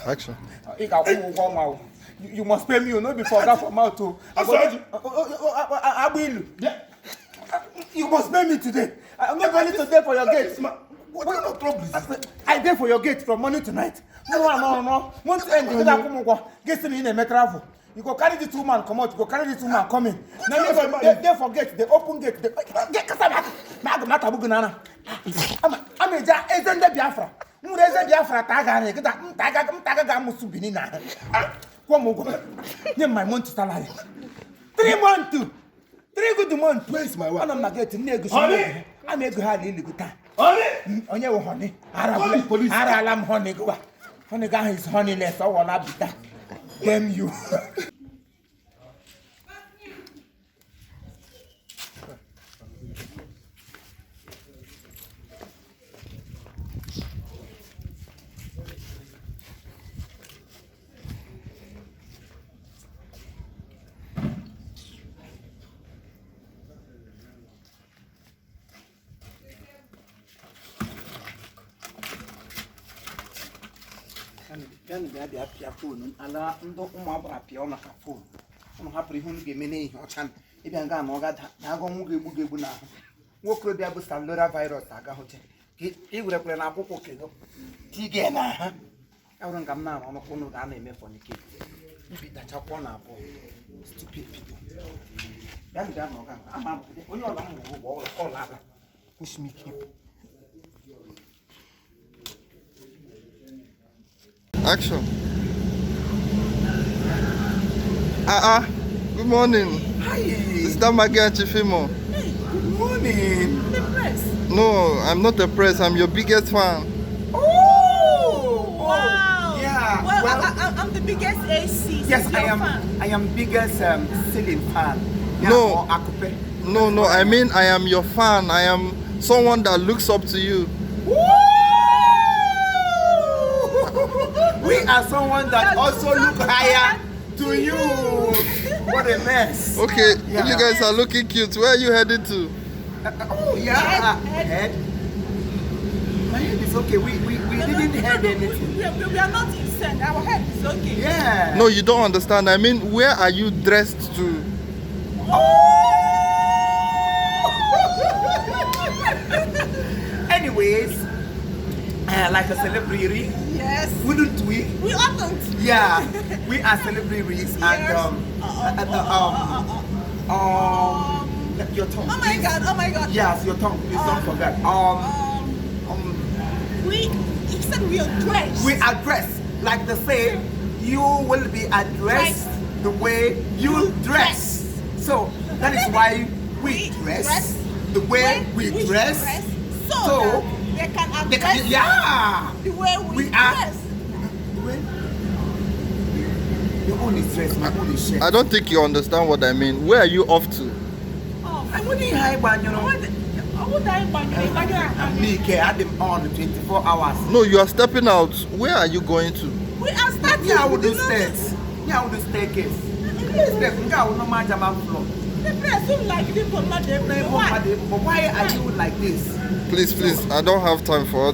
Action. You must pay me, you know, before that from out to. You must pay me today. I'm not going today for your gate. What kind of trouble is this? I pay for your gate from morning to night. No. Once end, you get me in a travel. You go carry the 2 man come out, you go carry the 2 man come in. Now they forget, the open gate. Get Matabugana. I'm a Biafra. Biafra Taga Musubinina. My month salary. 3 months. 3 good months. Where is my wife? I'm not getting negotiation. I make her really good time. On your honey. Aralam honey. Honey guy is honeyless. I will not be that. Damn you. Then they have your phone. Allah, don't appear on a phone. I'm happy who give me a chance. If I'm going to get Nagomugibuna, what could be able to stand virus? I got hotel. He would have been a poco. Tigana. I wouldn't come now on a phone with an name for the kid. If it touch upon our boy, stupid people. Then I'm up. When you're all other, push me keep. Action. Good morning. Hi. Is that my girl Chifimo? Hey, good morning. The press. No, I'm not the press. I'm your biggest fan. Oh! Wow. Yeah. Well, I'm the biggest AC. Yes, I am. Fan. I am biggest ceiling fan. Yeah, No. No. I mean I am your fan. I am someone that looks up to you. We are someone that also look higher to you. What a mess. Okay, Yeah. you guys are looking cute. Where are you headed to? Oh yeah. Head. My head is okay. We didn't head anything. We are not insane. Our head is okay. Yeah. No, you don't understand. I mean, where are you dressed to? Anyways, like a celebrity. Yes. Wouldn't we? We oughtn't. Yeah, we are celebrities Yes. and your tongue. Oh my God! Oh my God! Yes, your tongue. Please don't forget. He said we are dressed. We are dressed like the same. You will be addressed the way you dress. So that is why we dress the way we dress. So they can address yeah. the way we dress. Your own is dress, my own is shirt. I don't think you understand what I mean. Where are you off to? I wouldn't hide one, you know. Me, I had them on 24 hours. No, you are stepping out. Where are you going to? We are starting. Yeah, I would do stairs. Yeah, I would do staircase. Step, I will not mind my floor. The press look like people, not the But why are you like this? Please, I don't have time for all